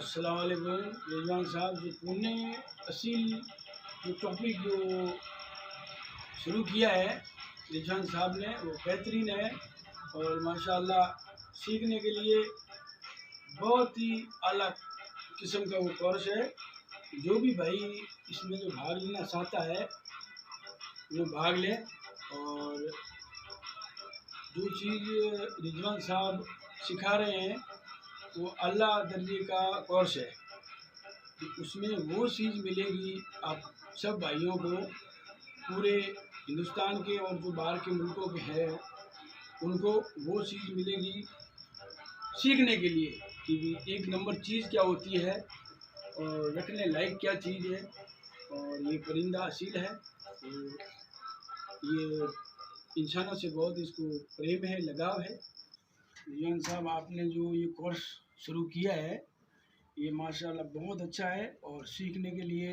अस्सलाम वालेकुम रिजवान साहब। जो पुणे असील जो टॉपिक जो शुरू किया है रिजवान साहब ने वो बेहतरीन है और माशाल्लाह सीखने के लिए बहुत ही आला किस्म का वो कोर्स है। जो भी भाई इसमें जो भाग लेना चाहता है वो भाग ले। और जो चीज़ रिजवान साहब सिखा रहे हैं वो अल्लाह दर्जे का कोर्स है। तो उसमें वो चीज़ मिलेगी आप सब भाइयों को, पूरे हिंदुस्तान के और जो बाहर के मुल्कों के हैं उनको वो चीज़ मिलेगी सीखने के लिए कि भी एक नंबर चीज़ क्या होती है और रखने लायक क्या चीज़ है। और ये परिंदा असील है, तो ये इंसानों से बहुत इसको प्रेम है, लगाव है। रिजवान साहब आपने जो ये कोर्स शुरू किया है ये माशाल्लाह बहुत अच्छा है और सीखने के लिए,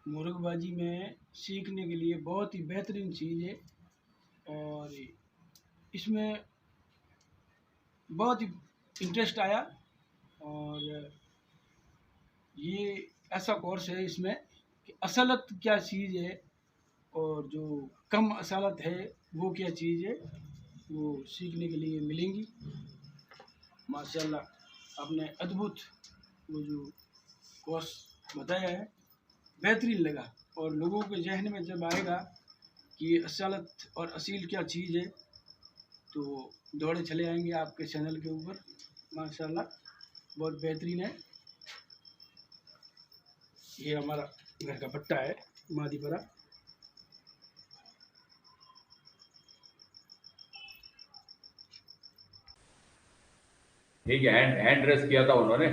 मुर्गबाजी में सीखने के लिए बहुत ही बेहतरीन चीज़ है। और इसमें बहुत ही इंटरेस्ट आया और ये ऐसा कोर्स है इसमें कि असलत क्या चीज़ है और जो कम असलत है वो क्या चीज़ है वो सीखने के लिए मिलेंगी। माशाल्लाह आपने अद्भुत वो जो कोर्स बताया है बेहतरीन लगा और लोगों के जहन में जब आएगा कि असलत और असील क्या चीज़ है तो दौड़े चले आएंगे आपके चैनल के ऊपर। माशाल्लाह बहुत बेहतरीन है। ये हमारा घर का पट्टा है मादीपरा। ठीक है, हैंड रेस किया था उन्होंने।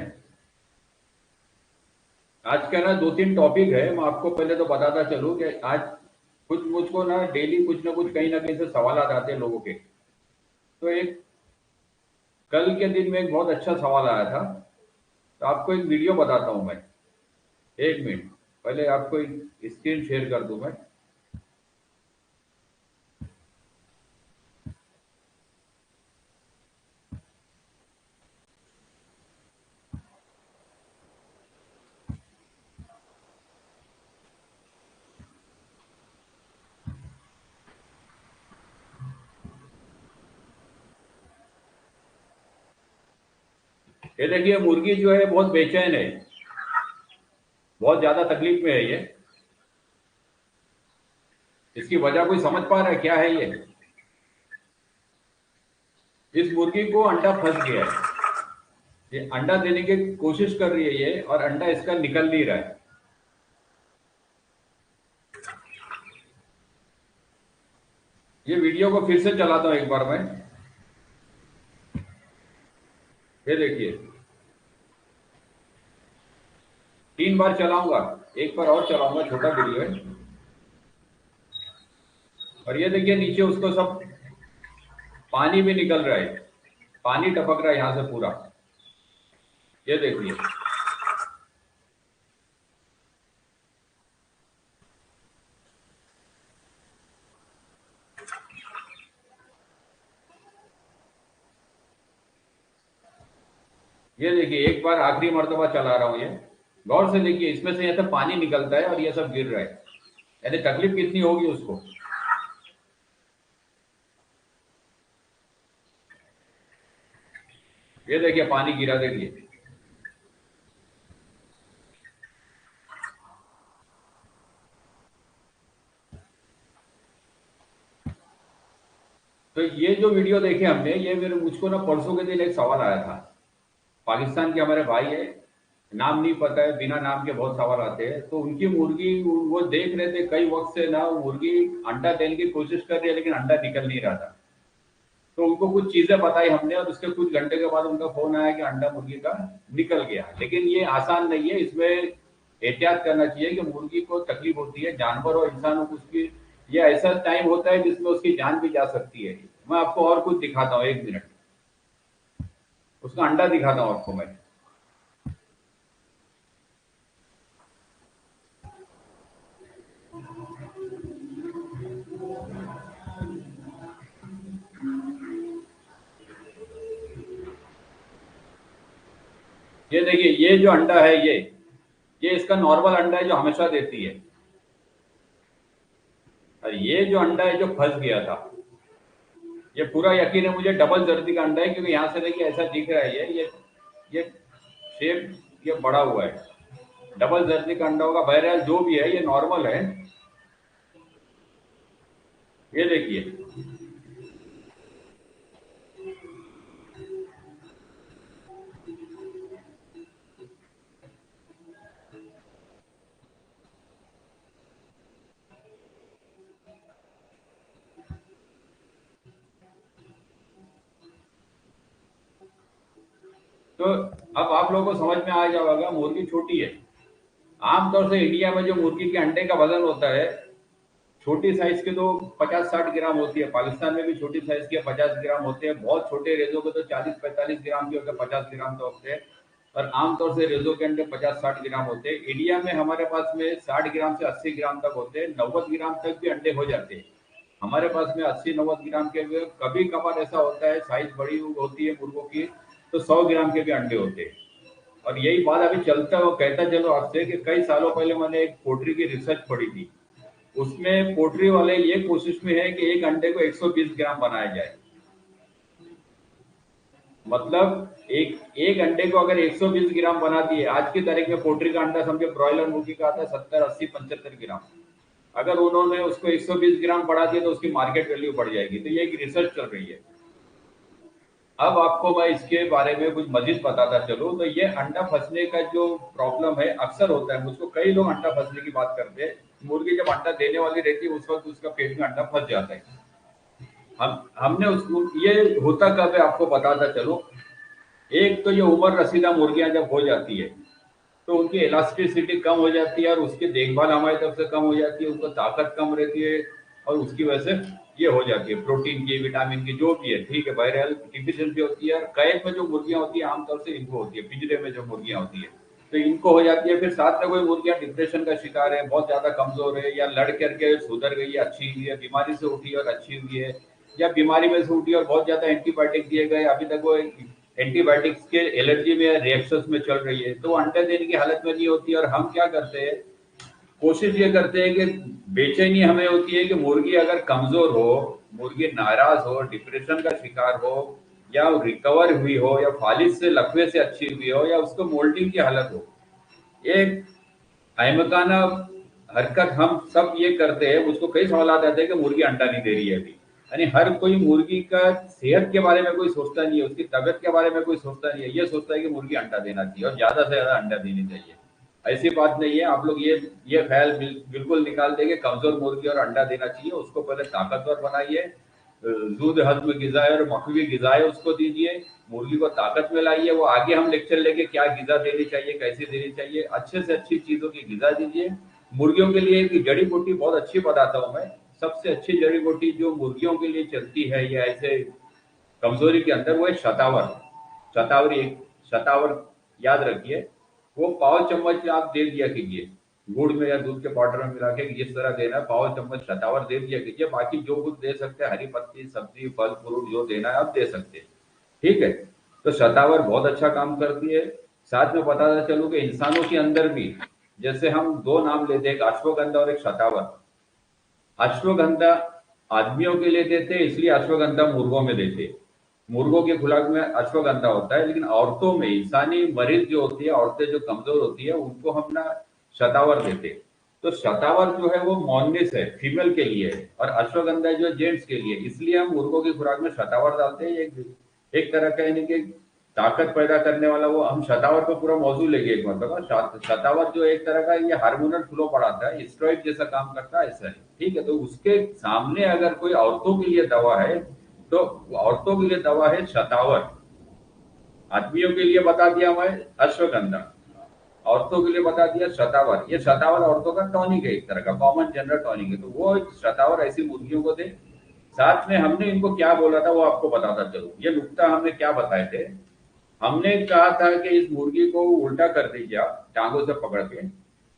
आज का ना 2-3 टॉपिक है। मैं आपको पहले तो बताता चलूं कि आज कुछ मुझको ना डेली कुछ ना कुछ कहीं ना कहीं से सवाल आते हैं लोगों के। तो एक कल के दिन में एक बहुत अच्छा सवाल आया था, तो आपको एक वीडियो बताता हूं मैं। 1 मिनट पहले आपको एक स्क्रीन शेयर कर दूं मैं। ये देखिए, मुर्गी जो है बहुत बेचैन है, बहुत ज्यादा तकलीफ में है ये। इसकी वजह कोई समझ पा रहा है क्या है ये? इस मुर्गी को अंडा फंस गया है। ये अंडा देने की कोशिश कर रही है ये, और अंडा इसका निकल नहीं रहा है। ये वीडियो को फिर से चलाता हूं एक बार मैं। ये देखिए, 3 बार चलाऊंगा, एक बार और चलाऊंगा, छोटा वीडियो है। और ये देखिए नीचे उसको सब पानी भी निकल रहा है, पानी टपक रहा है यहां से पूरा। ये देखिए, ये देखिए एक बार आखिरी मर्तबा चला रहा हूं ये। गौर से देखिए, इसमें से यहाँ से पानी निकलता है और ये सब गिर रहा है। यानी तकलीफ कितनी होगी उसको। ये देखिए पानी गिरा, देखिए। तो ये जो वीडियो देखे हमने, ये मेरे मुझको ना परसों के दिन एक सवाल आया था। पाकिस्तान के हमारे भाई है, नाम नहीं पता है, बिना नाम के बहुत सवाल आते हैं। तो उनकी मुर्गी वो देख रहे थे कई वक्त से ना, वो मुर्गी अंडा देने की कोशिश कर रही है लेकिन अंडा निकल नहीं रहा था। तो उनको कुछ चीजें बताई हमने और उसके कुछ घंटे के बाद उनका फोन आया कि अंडा मुर्गी का निकल गया। लेकिन ये आसान नहीं है, इसमें एहतियात करना चाहिए कि मुर्गी को तकलीफ होती है, जानवर और इंसानों को उसकी, ये ऐसा टाइम होता है जिसमें उसकी जान भी जा सकती है। मैं आपको और कुछ दिखाता हूँ, 1 मिनट, उसका अंडा दिखाता हूँ आपको मैं। ये देखिए, ये जो अंडा है ये इसका नॉर्मल अंडा है जो हमेशा देती है, और ये जो अंडा है जो फंस गया था, ये पूरा यकीन है मुझे डबल जर्दी का अंडा है, क्योंकि यहाँ से देखिए ऐसा दिख रहा है ये शेप ये बड़ा हुआ है, डबल जर्दी का अंडा होगा। बहरहाल जो भी है ये नॉर्मल है, ये देखिए। तो अब आप लोगों को समझ में आ जाएगा, मुर्गी छोटी है। आमतौर से इंडिया में जो मुर्गी के अंडे का वजन होता है, छोटी साइज के तो 50-60 ग्राम होती है, पाकिस्तान में भी छोटी साइज के 50 ग्राम होते हैं, बहुत छोटे रेजो के तो 40-45 ग्राम के होते हैं, 50 ग्राम तो होते हैं, और आमतौर से रेजो के अंडे 50-60 ग्राम होते हैं। इंडिया में हमारे पास में 60 ग्राम से 80 ग्राम तक होते हैं, 90 ग्राम तक भी अंडे हो जाते हैं हमारे पास में। 80-90 ग्राम के भी कभी कभार ऐसा होता है, साइज बड़ी होती है मुर्गों की तो 100 ग्राम के भी अंडे होते हैं। और यही बात अभी चलता है, कहता चलो आपसे कि कई सालों पहले मैंने एक पोल्ट्री की रिसर्च पढ़ी थी, उसमें पोल्ट्री वाले ये कोशिश में है कि एक अंडे को 120 ग्राम बनाया जाए। मतलब एक एक अंडे को अगर 120 ग्राम बना दिए, आज की तारीख में पोल्ट्री का अंडा समझो ब्रॉयलर मुर्गी का आता है 70-80-75 ग्राम, अगर उन्होंने उसको 120 ग्राम बढ़ा दिया तो उसकी मार्केट वैल्यू बढ़ जाएगी। तो ये एक रिसर्च चल रही है। अब आपको मैं इसके बारे में कुछ मजीद बताता चलूं, तो ये अंडा फंसने का जो प्रॉब्लम है अक्सर होता है, मुझको कई लोग अंडा फंसने की बात करते हैं। मुर्गी जब अंडा देने वाली रहती है उस वक्त उसका पेट में अंडा फंस जाता है। हमने उसको, ये होता कब है आपको बताता चलो। एक तो ये उम्र रसीदा मुर्गियां जब हो जाती है तो उनकी इलास्टिसिटी कम हो जाती है और उसकी देखभाल हमारी तरफ से कम हो जाती है, उनको ताकत कम रहती है, और उसकी वजह से ये हो जाती है, प्रोटीन की, विटामिन की, जो भी है, ठीक है, वायरल डिफिशियंसी होती है। और कैद में जो मुर्गियां होती है आमतौर से इनको होती है, पिंजरे में जो मुर्गियां होती है तो इनको हो जाती है। फिर साथ में कोई मुर्गियां डिप्रेशन का शिकार है, बहुत ज्यादा कमजोर है, या लड़ करके सुधर गई है, अच्छी हुई है, बीमारी से उठी और अच्छी हुई है, या बीमारी में से उठी और बहुत ज्यादा एंटीबायोटिक दिए गए, अभी तक वो एंटीबायोटिक्स के एलर्जी में रिएक्शंस में चल रही है, तो वो अंडा देने की हालत में नहीं होती। और हम क्या करते हैं, कोशिश ये करते हैं कि बेचैनी हमें होती है कि मुर्गी अगर कमजोर हो, मुर्गी नाराज हो, डिप्रेशन का शिकार हो, या रिकवर हुई हो, या फालिज से लकवे से अच्छी हुई हो, या उसको मोल्डिंग की हालत हो, एक अहमकाना हरकत हम सब ये करते हैं। मुझको कई सवाल आते हैं कि मुर्गी अंडा नहीं दे रही है अभी, यानी हर कोई मुर्गी का सेहत के बारे में कोई सोचता नहीं है, उसकी तबियत के बारे में कोई सोचता नहीं है, ये सोचता है कि मुर्गी अंडा देना चाहिए और ज्यादा से ज्यादा अंडा देनी चाहिए। ऐसी बात नहीं है, आप लोग ये ख्याल बिल्कुल निकाल देंगे। कमजोर मुर्गी और अंडा देना चाहिए, उसको पहले ताकतवर बनाइए, दूध हजम गिजाए और मखवी गिजाए उसको दीजिए, मुर्गी को ताकत में लाइए। वो आगे हम लेक्चर लेके क्या गिजा देनी चाहिए, कैसे देनी चाहिए, अच्छे से अच्छी चीजों की गिजा दीजिए। मुर्गियों के लिए एक जड़ी बूटी बहुत अच्छी बताता हूँ मैं, सबसे अच्छी जड़ी बूटी जो मुर्गियों के लिए चलती है या ऐसे कमजोरी के अंदर, वो है शतावर। शतावरी, एक शतावर याद रखिए, वो पाव चम्मच आप दे दिया कीजिए, गुड़ में या दूध के पाउडर में मिला के जिस तरह देना है, पाव चम्मच शतावर दे दिया कीजिए। बाकी जो कुछ दे सकते हैं, हरी पत्ती, सब्जी, फल फ्रूट जो देना है आप दे सकते हैं, ठीक है। तो शतावर बहुत अच्छा काम करती है। साथ में बताता चलूं कि इंसानों के अंदर भी, जैसे हम दो नाम लेते हैं, एक अश्वगंधा और एक शतावर। अश्वगंधा आदमियों के लिए देते हैं, इसलिए अश्वगंधा मुर्गों में देते हैं, मुर्गों की खुराक में अश्वगंधा होता है। लेकिन औरतों में, इंसानी मरीज जो होती है, औरतें जो कमजोर होती है, उनको हम ना शतावर देते हैं। तो शतावर जो है वो मॉर्निस है, फीमेल के लिए है, और अश्वगंधा जो जेंट्स के लिए, इसलिए हम मुर्गों की खुराक में शतावर डालते हैं। एक तरह का यानी कि ताकत पैदा करने वाला, वो हम शतावर पे पूरा मौजूद लेंगे एक मतलब। शतावर जो एक तरह का ये हार्मोनल फ्लो बढ़ाता है, स्टेरॉइड जैसा काम करता है, ऐसा है, ठीक है। तो उसके सामने अगर कोई औरतों के लिए दवा है तो औरतों के लिए दवा है शतावर। आदमियों के लिए बता दिया मैं अश्वगंधा, औरतों के लिए बता दिया शतावर। ये शतावर औरतों का टॉनिक है, एक तरह का कॉमन जनरल टॉनिक है, तो वो शतावर ऐसी मुर्गियों को दे। साथ में हमने इनको क्या बोला था वो आपको बताता चलूं, ये नुक्ता हमने क्या बताए थे। हमने कहा था कि इस मुर्गी को उल्टा कर दीजिए आप टांगों से पकड़ के,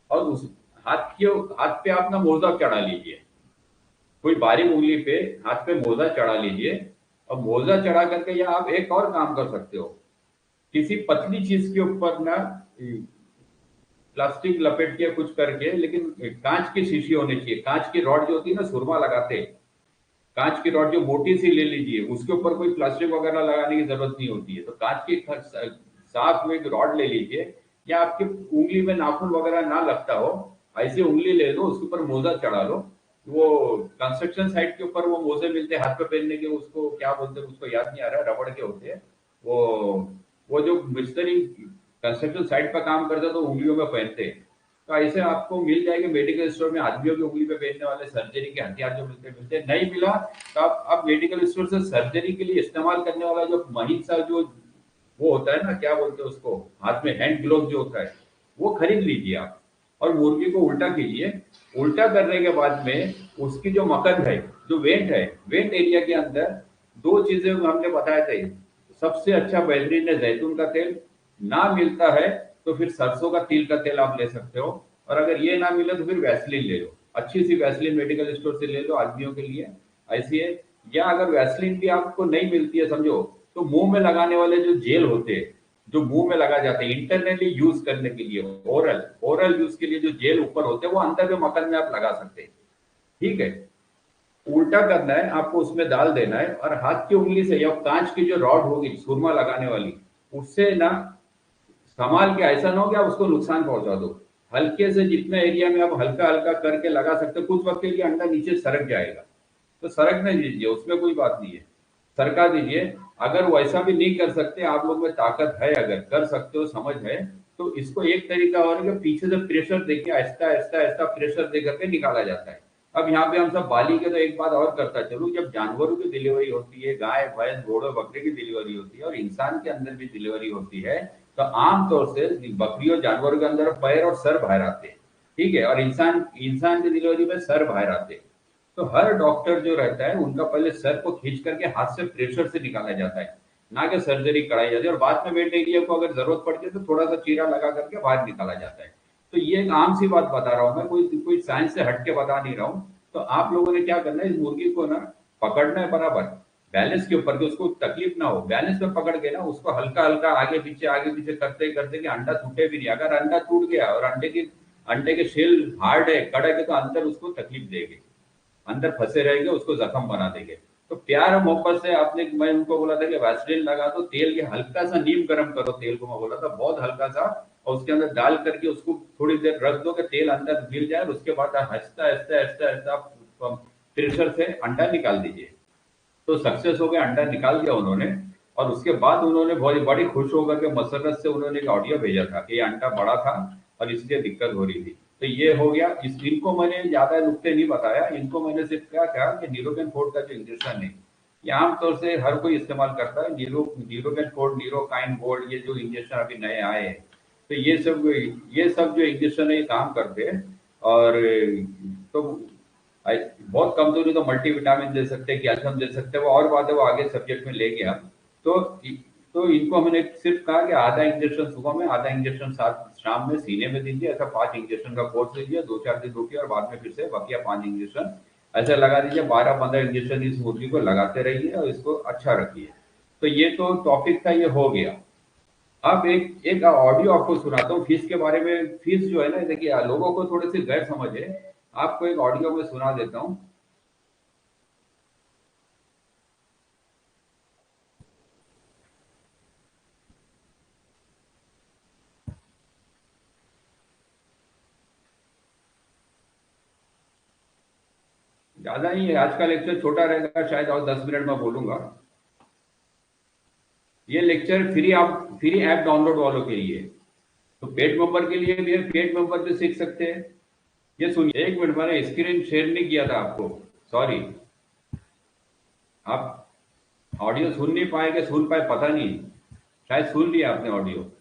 और उस हाथ पे आप ना मोजा चढ़ा लीजिए, कोई बारीक उंगली पे हाथ पे मोजा चढ़ा लीजिए। और मोजा चढ़ा करके या आप एक और काम कर सकते हो, किसी पतली चीज के ऊपर ना प्लास्टिक लपेट के कुछ करके, लेकिन कांच की शीशी होनी चाहिए। कांच की रॉड जो होती है ना, सुरमा लगाते हैं, कांच की रॉड जो मोटी सी ले लीजिए, उसके ऊपर कोई प्लास्टिक वगैरह लगाने की जरूरत नहीं होती है। तो कांच की साफ में एक रॉड ले लीजिए, या आपकी उंगली में नाखून वगैरह ना लगता हो, ऐसी उंगली ले लो, उसके ऊपर मोजा चढ़ा लो। वो कंस्ट्रक्शन साइट के ऊपर वो मोजे मिलते हैं हाथ पे पहनने के, उसको क्या बोलते हैं, उसको याद नहीं आ रहा, रबड़ के होते हैं वो वो जो मिस्त्री कंस्ट्रक्शन साइट पर काम करते हैं तो उंगलियों में पहनते हैं। तो ऐसे आपको मिल जाएंगे मेडिकल स्टोर में, आदमियों की उंगली पे पहनने वाले सर्जरी के हथियार जो मिलते मिलते। नहीं मिला तो आप मेडिकल स्टोर से सर्जरी के लिए इस्तेमाल करने वाला जो महीन सा जो वो होता है ना, क्या बोलते हैं उसको, हाथ में हैंड ग्लोव जो होता है, वो खरीद लीजिए आप। और मुर्गी को उल्टा कीजिए। उल्टा करने के बाद में उसकी जो मकद है, जो वेंट है, वेंट एरिया के अंदर दो चीजें हमने बताए थे। सबसे अच्छा बेहतरीन है जैतून का तेल, ना मिलता है तो फिर सरसों का तिल का तेल आप ले सकते हो। और अगर ये ना मिले तो फिर वैसलीन ले लो, अच्छी सी वैसलीन मेडिकल स्टोर से ले लो आदमियों के लिए, ऐसी है। या अगर वैसलीन भी आपको नहीं मिलती है समझो, तो मुंह में लगाने वाले जो जेल होते हैं, जो मुंह में लगा जाते हैं इंटरनली यूज करने के लिए, ओरल ओरल यूज के लिए जो जेल ऊपर होते हैं, वो अंदर के मकन में आप लगा सकते हैं। ठीक है। उल्टा करना है आपको, उसमें डाल देना है, और हाथ की उंगली से या कांच की जो रॉड होगी सुरमा लगाने वाली, उससे ना संभाल के, ऐसा ना हो कि आप उसको नुकसान पहुंचा दो। हल्के से जितने एरिया में आप हल्का हल्का करके लगा सकते हो, कुछ वक्त के लिए अंडा नीचे सरक जाएगा, तो सरकने दीजिए, उसमें कोई बात नहीं है, सरका दीजिए। अगर वैसा भी नहीं कर सकते, आप लोग में ताकत है, अगर कर सकते हो, समझ है, तो इसको एक तरीका और है कि पीछे से प्रेशर देके आहिस्ता आहिस्ता आहिस्ता प्रेशर दे करके निकाला जाता है। अब यहाँ पे हम सब बाली के, तो एक बात और करता चलूं, जब जानवरों की डिलीवरी होती है, गाय भैंस घोड़े बकरे की डिलीवरी होती है, और इंसान के अंदर भी डिलीवरी होती है, तो आमतौर से बकरी और जानवरों के अंदर पैर और सर बाहर आते हैं। ठीक है। और इंसान इंसान की डिलीवरी में सर बाहर आते हैं। तो हर डॉक्टर जो रहता है, उनका पहले सर को खींच करके हाथ से प्रेशर से निकाला जाता है, ना कि सर्जरी कराई जाती है। और बाद में वेट एरिया को अगर जरूरत पड़ती है तो थोड़ा सा चीरा लगा करके बाहर निकाला जाता है। तो ये एक आम सी बात बता रहा हूँ मैं, कोई कोई साइंस से हट के बता नहीं रहा हूँ। तो आप लोगों ने क्या करना है, इस मुर्गी को ना पकड़ना है बराबर बैलेंस के ऊपर, कि उसको तकलीफ ना हो, बैलेंस में पकड़ के ना उसको हल्का हल्का आगे पीछे करते करते कि अंडा टूटे भी नहीं। अगर अंडा टूट गया और अंडे के शेल हार्ड है, कड़क है, तो अंदर उसको तकलीफ देगी, अंदर फंसे रहेंगे, उसको जख्म बना देंगे। तो प्यार और मोहब्बत से आपने, मैं उनको बोला था कि वैसलीन लगा दो, तेल के हल्का सा नीम गर्म करो, तेल को मैं बोला था बहुत हल्का सा, और उसके अंदर डाल करके उसको थोड़ी देर रख दो कि तेल अंदर मिल जाए, और उसके बाद आहिस्ता आहिस्ता आहिस्ता आहिस्ता प्रेशर से अंडा निकाल दीजिए। तो सक्सेस हो गया, अंडा निकाल दिया उन्होंने। और उसके बाद उन्होंने बहुत बड़ी खुश होकर के मसरत से उन्होंने एक ऑडियो भेजा था कि ये अंडा बड़ा था और इसलिए दिक्कत हो रही थी। तो ये हो गया। इनको मैंने ज्यादा नुक्ते नहीं बताया, इनको मैंने सिर्फ क्या कहा कि नीरोकेन फोर्ट का जो इंजेक्शन है, ये आमतौर से हर कोई इस्तेमाल करता है। नीरोकेन फोर्ट, नीरोकाइन गोल्ड, ये जो इंजेक्शन अभी नए आए हैं, तो ये सब जो इंजेक्शन है ये काम करते हैं। और तो बहुत कमजोरी तो मल्टीविटामिन दे सकते हैं, कैल्शियम दे सकते हैं, वो और बात है, वो आगे सब्जेक्ट में लेंगे हम। तो तो इनको हमने सिर्फ कहा कि आधा इंजेक्शन सुबह में, आधा इंजेक्शन साथ शाम में सीने में दीजिए, ऐसा 5 इंजेक्शन का कोर्स लीजिए, 2-4 दिन रुकिए, और बाद में फिर से बकिया 5 इंजेक्शन ऐसे लगा दीजिए। 12-15 इंजेक्शन इस मुर्गी को लगाते रहिए और इसको अच्छा रखिए। तो ये तो टॉपिक था, ये हो गया। अब एक एक ऑडियो आपको सुनाता हूँ फीस के बारे में। फीस जो है ना, देखिए लोगों को थोड़ी सी गैर समझ है, आपको एक ऑडियो में सुना देता हूँ। ज्यादा नहीं है, आज का लेक्चर छोटा रहेगा शायद, और 10 मिनट में बोलूंगा। ये लेक्चर फ्री ऐप डाउनलोड वालों के लिए, तो पेड मेंबर के लिए भी है, पेड मेंबर भी सीख सकते हैं। ये सुनिए, 1 मिनट, मैंने स्क्रीन शेयर नहीं किया था आपको, सॉरी। आप ऑडियो सुन नहीं पाए कि सुन पाए पता नहीं, शायद सुन लिया आपने ऑडियो।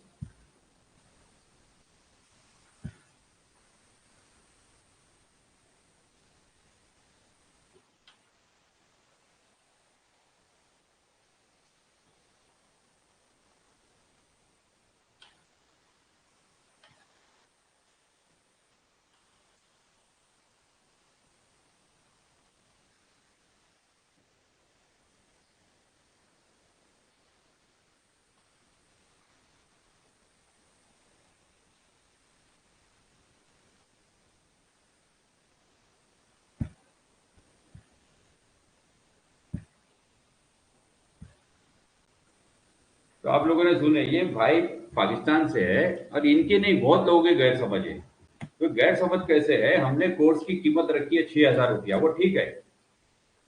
तो आप लोगों ने सुने, ये भाई पाकिस्तान से है और इनके नहीं, बहुत लोगों के गैर समझ है। तो गैर समझ कैसे है, हमने कोर्स की कीमत रखी है 6,000 रुपया, वो ठीक है,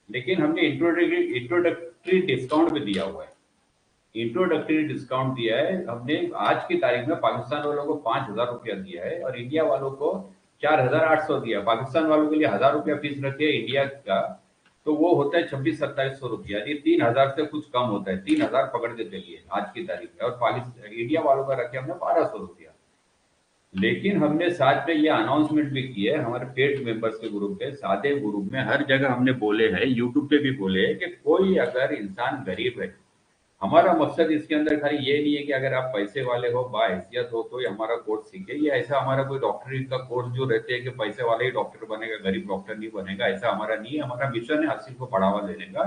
लेकिन हमने इंट्रोडक्टरी डिस्काउंट भी दिया हुआ है। इंट्रोडक्टरी डिस्काउंट दिया है हमने, आज की तारीख में पाकिस्तान वालों को 5,000 रुपया दिया है और इंडिया वालों को 4,800 दिया। पाकिस्तान वालों के लिए 1,000 रुपया फीस रखे है इंडिया का, तो वो होता है 26-2700 रुपया, यानी 3,000 से कुछ कम होता है, 3,000 पकड़ के चलिए आज की तारीख में। और पाकिस्तान इंडिया वालों का रखे हमने 1,200 रुपया। लेकिन हमने साथ में ये अनाउंसमेंट भी की है हमारे पेड मेंबर्स के ग्रुप पे, सादे ग्रुप में हर जगह हमने बोले हैं, यूट्यूब पे भी बोले हैं कि कोई अगर इंसान गरीब है, हमारा मकसद इसके अंदर खाली ये नहीं है कि अगर आप पैसे वाले हो, बाहैसियत हो, तो ये हमारा कोर्स सीखे। ये ऐसा हमारा कोई डॉक्टरी का कोर्स जो रहते हैं कि पैसे वाले ही डॉक्टर बनेगा, गरीब डॉक्टर नहीं बनेगा, ऐसा हमारा नहीं है। हमारा मिशन है हर चीज को बढ़ावा देने का।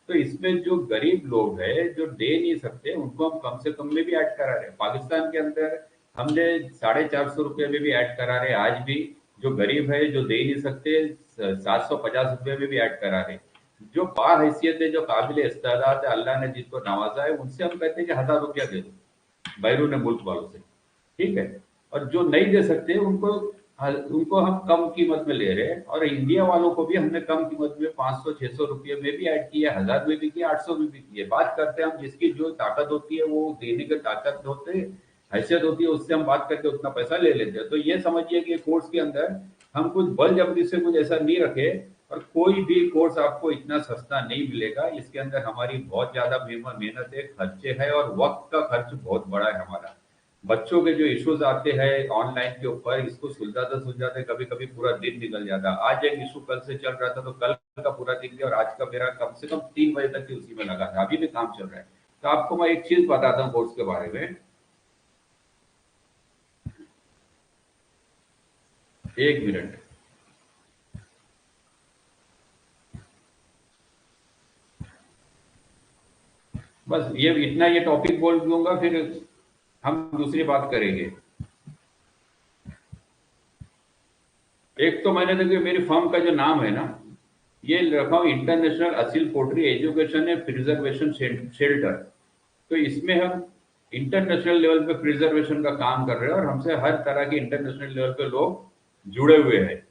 तो इसमें जो गरीब लोग हैं जो दे नहीं सकते, उनको हम कम से कम में भी ऐड करा रहे हैं। पाकिस्तान के अंदर हमने 450 रुपये में भी ऐड करा रहे हैं आज भी। जो गरीब है जो दे नहीं सकते, 750 रुपये में भी ऐड करा रहे हैं। जो बाहैसियत है, जो काबिल इस्तेदाद है, अल्लाह ने जिसको नवाजा है, उनसे हम कहते हैं कि 1,000 रुपया दे दो बैरून मुल्क वालों से, ठीक है। और जो नहीं दे सकते उनको उनको हम कम कीमत में ले रहे हैं। और इंडिया वालों को भी हमने कम कीमत में 500-600 रुपये में भी ऐड किया, 1,000 में भी किया, 800 में भी किया। बात करते हैं हम, जिसकी जो ताकत होती है वो देने की ताकत होते हैसियत होती है, उससे हम बात करके उतना पैसा ले लेते हैं। तो ये समझिए कि कोर्स के अंदर हम कुछ बल जबरी से कुछ ऐसा नहीं रखे। और कोई भी कोर्स आपको इतना सस्ता नहीं मिलेगा। इसके अंदर हमारी बहुत ज्यादा मेहनत है, खर्चे है, और वक्त का खर्च बहुत बड़ा है हमारा। बच्चों के जो इश्यूज आते हैं ऑनलाइन के ऊपर, इसको सुलझाते कभी कभी पूरा दिन निकल जाता। आज एक इशू कल से चल रहा था, तो कल का पूरा दिन गया, और आज का मेरा कम से कम 3 बजे तक ही उसी में लगा था। अभी भी काम चल रहा है। तो आपको मैं एक चीज बताता हूँ कोर्स के बारे में, 1 मिनट। बस ये इतना, ये टॉपिक बोल दूंगा, फिर हम दूसरी बात करेंगे। एक तो मैंने देखिए मेरी फर्म का जो नाम है ना, ये रखा हूँ international Aseel poultry education and preservation shelter. तो इसमें हम इंटरनेशनल लेवल पे प्रिजर्वेशन का काम कर रहे हैं, और हमसे हर तरह के इंटरनेशनल लेवल पे लोग जुड़े हुए हैं।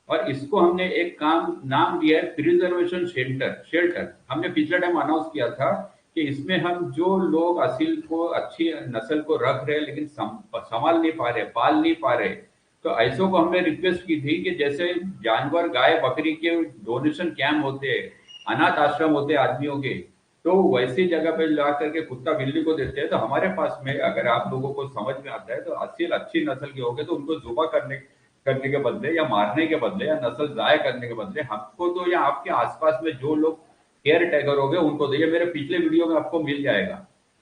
और इसको हमने एक काम नाम दिया है प्रिजर्वेशन शेल्टर। हमने पिछले टाइम अनाउंस किया था कि इसमें हम जो लोग असील को, अच्छी नस्ल को रख रहे हैं लेकिन संभाल नहीं पा रहे, पाल नहीं पा रहे, तो ऐसों को हमने रिक्वेस्ट की थी कि जैसे जानवर गाय बकरी के डोनेशन कैंप होते हैं, अनाथ आश्रम होते हैं आदमियों के, तो वैसी जगह पे ला करके कुत्ता बिल्ली को देते हैं। तो हमारे पास में अगर आप लोगों को समझ में आता है, तो असील अच्छी नस्ल के हो गए तो उनको जुबा करने करने के बदले, या मारने के बदले, या नस्ल जाया करने के बदले हमको तो, या आपके आसपास में जो लोग केयर टेकर हो गए उनको दो। ये मेरे पिछले वीडियो में आपको मिल जाएगा।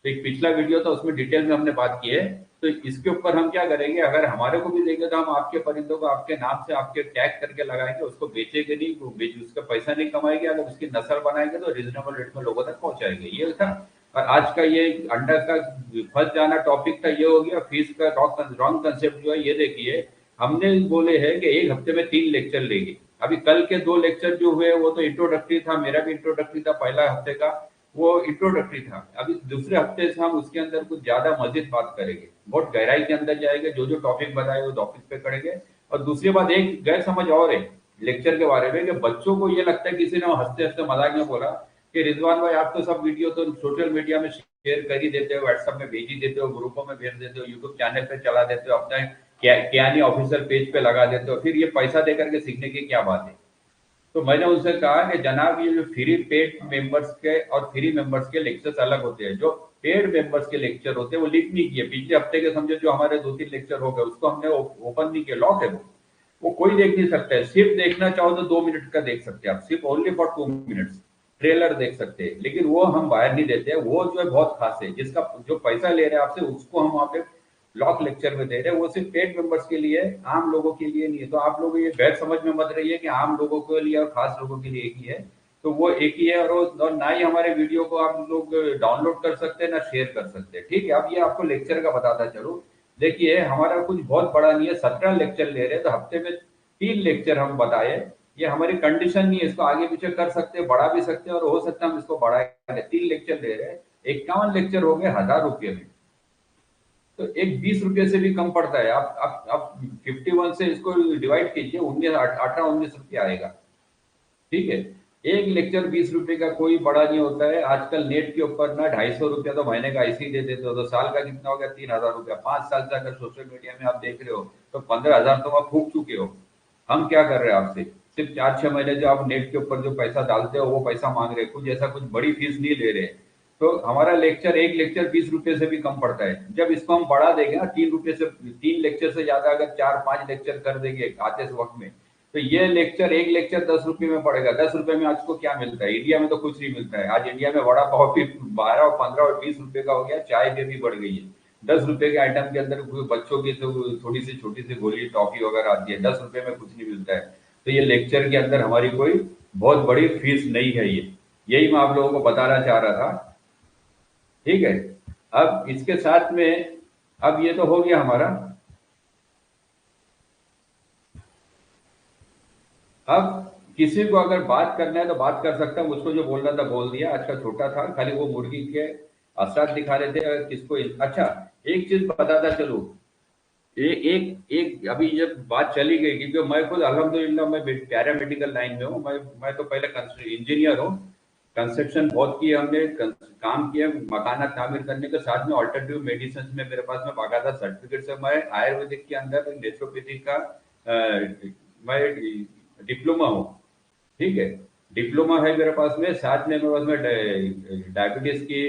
तो एक पिछला वीडियो था, उसमें डिटेल में हमने बात की है। तो इसके ऊपर हम क्या करेंगे, अगर हमारे को भी देंगे तो हम आपके परिंदों को आपके नाम से आपके टैग करके लगाएंगे, उसको बेचेंगे नहीं, वो उसका पैसा नहीं कमाएंगे। अगर उसकी नस्ल बनाएंगे तो रिजनेबल रेट में लोगों तक पहुंचाएंगे, ये था। और आज का ये अंडा का फंस जाना टॉपिक था, ये हो गया। फीस का रॉन्ग कंसेप्ट जो है, ये देखिए हमने बोले हैं कि एक हफ्ते में 3 लेक्चर लेंगे। अभी कल के 2 लेक्चर जो हुए वो तो इंट्रोडक्टरी था, मेरा भी इंट्रोडक्टरी था, पहला हफ्ते का वो इंट्रोडक्टरी था। अभी दूसरे हफ्ते से हम उसके अंदर कुछ ज्यादा मजीद बात करेंगे, बहुत गहराई के अंदर जाएंगे, जो जो टॉपिक बताए वो टॉपिक पे करेंगे। और दूसरी बात, एक गैर समझ और है लेक्चर के बारे में, कि बच्चों को ये लगता है, किसी ने हंसते हंसते मजाक में बोला कि रिजवान भाई आप तो सब वीडियो तो सोशल मीडिया में शेयर कर ही देते हो, व्हाट्सएप में भेज ही देते हो, ग्रुपों में भेज देते हो, यूट्यूब चैनल पे चला देते हो, अपना कियानी ऑफिशियल पेज पे लगा देते हो, फिर ये पैसा देकर के सीखने की क्या बात है। तो मैंने उनसे कहा कि जनाब, ये जो फ्री पेड मेंबर्स के और फ्री मेंबर्स के लेक्चर्स अलग होते हैं। जो पेड मेंबर्स के लेक्चर होते हैं वो लिंक नहीं किए, पिछले हफ्ते के समझो जो हमारे 2-3 लेक्चर हो गए, उसको हमने ओपन नहीं किया, लॉक है वो कोई देख नहीं सकता है। सिर्फ देखना चाहो तो 2 मिनट का देख सकते हैं आप, सिर्फ ओनली फॉर 2 मिनट्स ट्रेलर देख सकते हैं, लेकिन वो हम बाहर नहीं देते हैं। वो जो है बहुत खास है, जिसका जो पैसा ले रहे हैं आपसे, उसको हम वहाँ पे ब्लॉक लेक्चर में दे रहे हैं। वो सिर्फ पेड मेंबर्स के लिए है, आम लोगों के लिए नहीं है। तो आप लोग ये गैर समझ में मत रहिए कि आम लोगों के लिए और खास लोगों के लिए एक ही है। तो वो एक ही है, और ना ही हमारे वीडियो को आप लोग डाउनलोड कर सकते हैं, ना शेयर कर सकते हैं, ठीक है। अब ये आपको लेक्चर का बताता चलो। देखिए हमारा कुछ बहुत बड़ा नहीं है, 17 लेक्चर ले रहे हैं, तो हफ्ते में 3 लेक्चर हम बताए। ये हमारी कंडीशन नहीं है, इसको आगे पीछे कर सकते हैं, बढ़ा भी सकते हैं, और हो सकता है हम इसको बढ़ाए। 3 लेक्चर ले रहे हैं, 51 लेक्चर हो गए 1000 रुपये में, तो एक 20 रुपये से भी कम पड़ता है। आप 51 से इसको डिवाइड कीजिए, 18-19 रुपये आएगा। ठीक है, एक लेक्चर 20 रुपए का कोई बड़ा नहीं होता है। आजकल नेट के ऊपर ना 250 रुपया तो महीने का ऐसे ही दे देते हो, तो साल का कितना हो गया? 3000 रुपया। 5 साल से अगर सोशल मीडिया में आप देख रहे हो तो 15,000 तो आप फूक चुके हो। हम क्या कर रहे हैं आपसे? सिर्फ 4-6 महीने जो आप नेट के ऊपर जो पैसा डालते हो वो पैसा मांग रहे हैं, कुछ ऐसा कुछ बड़ी फीस नहीं ले रहे। तो हमारा लेक्चर, एक लेक्चर 20 रुपये से भी कम पड़ता है। जब इसको हम बढ़ा देंगे ना 3 रुपये से, 3 लेक्चर से ज्यादा अगर 4-5 लेक्चर कर देंगे आते इस वक्त में, तो ये लेक्चर, एक लेक्चर 10 रुपये में पड़ेगा। 10 रुपये में आज को क्या मिलता है? इंडिया में तो कुछ नहीं मिलता है। आज इंडिया में वड़ा पाव भी 12 और 15 और 20 रुपये का हो गया, चाय भी बढ़ गई है। 10 रुपये के आइटम के अंदर बच्चों की तो थोड़ी सी छोटी सी गोली टॉफी वगैरह आती है, 10 रुपये में कुछ नहीं मिलता है। तो ये लेक्चर के अंदर हमारी कोई बहुत बड़ी फीस नहीं है। ये यही मैं आप लोगों को बताना चाह रहा था। ठीक है, अब इसके साथ में, अब ये तो हो गया हमारा। अब किसी को अगर बात करना है तो बात कर सकता हूँ, मुझको जो बोलना था बोल दिया। आज का छोटा था, खाली वो मुर्गी के असरात दिखा रहे थे। अगर किसको अच्छा, एक चीज बताता चलूं, एक एक अभी जब बात चली गई, क्योंकि मैं खुद अल्हम्दुलिल्लाह मैं पैरामेडिकल लाइन में हूँ। मैं तो पहले इंजीनियर हूँ। कंस्ट्रक्शन बहुत किए हमने, काम किए मकाना तामीर करने के साथ में। ऑल्टरनेटिव मेडिसिन में मेरे पास में बाकायदा सर्टिफिकेट है। मैं आयुर्वेदिक के अंदर नेचुरोपैथी का मैं डिप्लोमा हूँ। ठीक है, डिप्लोमा है मेरे पास में। साथ में मेरे पास में डायबिटीज की,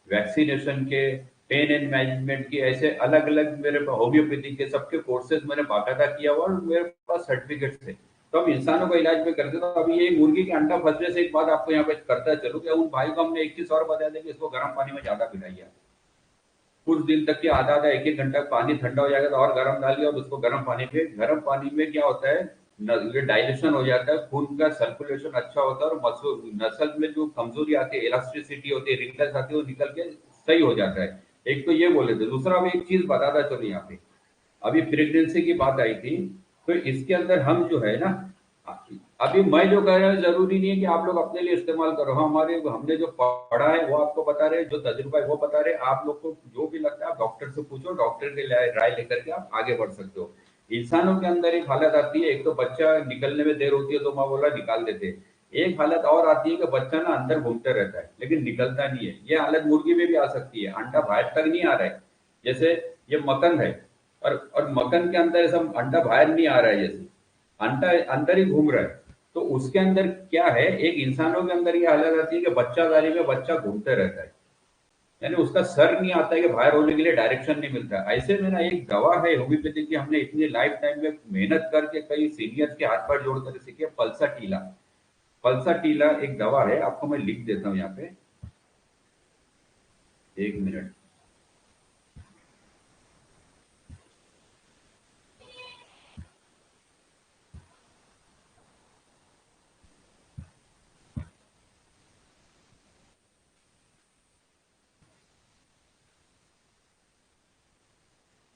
वैक्सीनेशन के, पेन एंड मैनेजमेंट की, ऐसे अलग अलग मेरे पास होम्योपैथी के सबके कोर्सेज मैंने बाकायदा किया हुआ और मेरे पास सर्टिफिकेट थे। तो हम इंसानों का इलाज में करते। तो अभी ये मुर्गी के अंडा फंसने से एक बात आपको यहाँ पे करता चलो कि उन भाई को हमने 21 और बता दें कि इसको गर्म पानी में ज्यादा पिलाइए। कुछ दिन तक के आधा आधा 1-1 घंटा पानी ठंडा हो जाएगा तो और गर्म डालिए, और उसको गर्म पानी में, गर्म पानी में क्या होता है, ये डाइलेशन हो जाता है, खून का सर्कुलेशन अच्छा होता है, और नसल में जो कमजोरी आती है, इलास्टिसिटी होती है, रिंकल्स आती है, वो निकल के सही हो जाता है। एक तो ये बोले थे। दूसरा अब एक चीज बताता चलो यहाँ पे, अभी प्रेगनेंसी की बात आई थी, तो इसके अंदर हम जो है ना, अभी मैं जो कह रहा हूँ जरूरी नहीं है कि आप लोग अपने लिए इस्तेमाल करो। हमारे हमने जो पढ़ा है वो आपको बता रहे हैं, जो तजुर्बा है वो बता रहे हैं। आप लोग को जो भी लगता है आप डॉक्टर से पूछो, डॉक्टर के राय लेकर के आप आगे बढ़ सकते हो। इंसानों के अंदर एक हालत आती है, एक तो बच्चा निकलने में देर होती है तो माँ बोला निकाल देते हैं। एक हालत और आती है कि बच्चा ना अंदर घूमते रहता है लेकिन निकलता नहीं है। ये हालत मुर्गी में भी आ सकती है, अंडा बाहर तक नहीं आ रहा है। जैसे ये मकन है, और मकन के अंदर ऐसा अंडा बाहर नहीं आ रहा है, जैसे अंडा अंदर ही घूम रहा है। तो उसके अंदर क्या है, एक इंसानों के अंदर ये हालत आती है कि बच्चादारी में बच्चा घूमते रहता है, यानी उसका सर नहीं आता है कि बाहर होने के लिए डायरेक्शन नहीं मिलता। ऐसे में ना एक दवा है होम्योपैथी की, हमने इतनी लाइफ टाइम में मेहनत करके कई सीनियर्स के हाथ पर जोड़कर सीखी है, पल्सा टीला। पल्सा टीला एक दवा है, आपको मैं लिख देता हूँ यहाँ पे, 1 मिनट।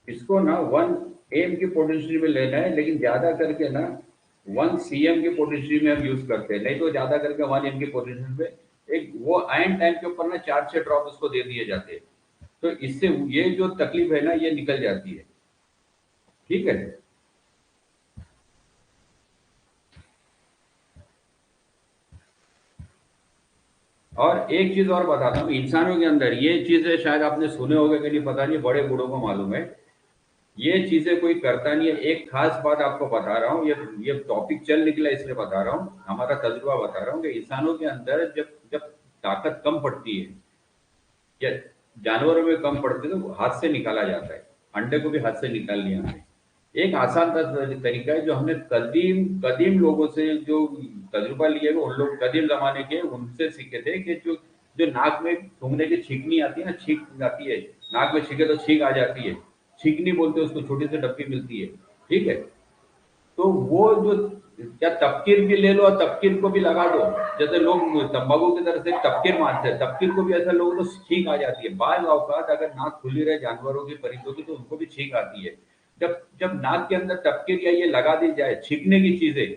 इसको ना 1 AM की पोटेंशियल में लेना है, लेकिन ज्यादा करके ना 1 CM की पोटेंशियल में हम यूज करते हैं, नहीं तो ज्यादा करके 1 AM की पोटेंशियल में एक वो आयन टाइम के ऊपर ना 4-6 ड्रॉप उसको दे दिए जाते हैं। तो इससे ये जो तकलीफ है ना ये निकल जाती है। ठीक है, और एक चीज और बताता हूँ, इंसानों के अंदर ये चीजें शायद आपने सुने होंगे कि नहीं पता नहीं, बड़े बूढ़ों को मालूम है। ये चीजें कोई करता नहीं है। एक खास बात आपको बता रहा हूँ, ये टॉपिक चल निकला इसलिए बता रहा हूँ, हमारा तजुर्बा बता रहा हूँ कि इंसानों के अंदर जब जब ताकत कम पड़ती है या जानवरों में कम पड़ती है तो हाथ से निकाला जाता है। अंडे को भी हाथ से निकाल लिया हमने। एक आसान तरीका है जो हमने कदीम कदीम लोगों से जो तजुर्बा लिया है, उन लोग कदीम जमाने के उनसे सीखे थे कि जो जो नाक में सूंघने की छींकनी आती है ना, छींक आती है, नाक में छींके तो छींक आ जाती है, छींकनी बोलते हैं उसको, छोटी सी डब्बी मिलती है। ठीक है, तो वो जो, क्या तपकीर भी ले लो और तपकीर को भी लगा दो। जैसे लोग तंबाकू की तरह से तपकीर मारते हैं, तपकीर को भी ऐसा लोगों को छींक आ जाती है। बाल औकात अगर नाक खुली रहे जानवरों की, परिंदों की, तो उनको भी छींक आती है। जब जब नाक के अंदर तपकीर या ये लगा दी जाए छींकने की चीजें,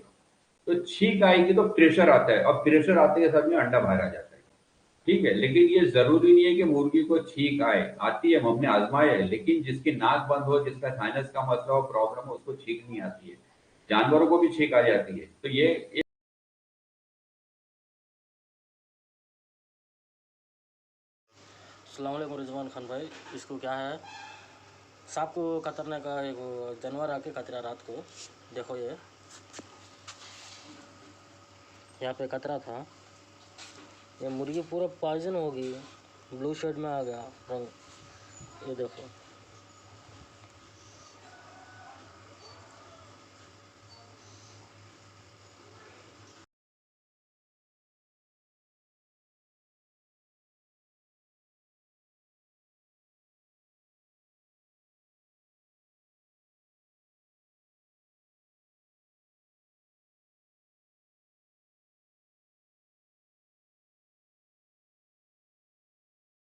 तो छींक आएगी तो प्रेशर आता है, और प्रेशर आते के साथ में अंडा बाहर आ जाता है। ठीक है, लेकिन ये जरूरी नहीं है कि मुर्गी को छींक आए, आती है, हमने आजमाया है, लेकिन जिसकी नाक बंद हो, जिसका साइनस का मसला हो, प्रॉब्लम हो, उसको छींक नहीं आती है। जानवरों को भी छींक आ जाती है। तो ये अस्सलाम वालेकुम रिजवान खान भाई। इसको क्या है, सांप को कतरने का एक जानवर आके कतरा रात को। देखो ये यहाँ पे कतरा था। ये मुर्गी पूरा पॉइजन हो गई, ब्लू शेड में आ गया रंग। ये देखो।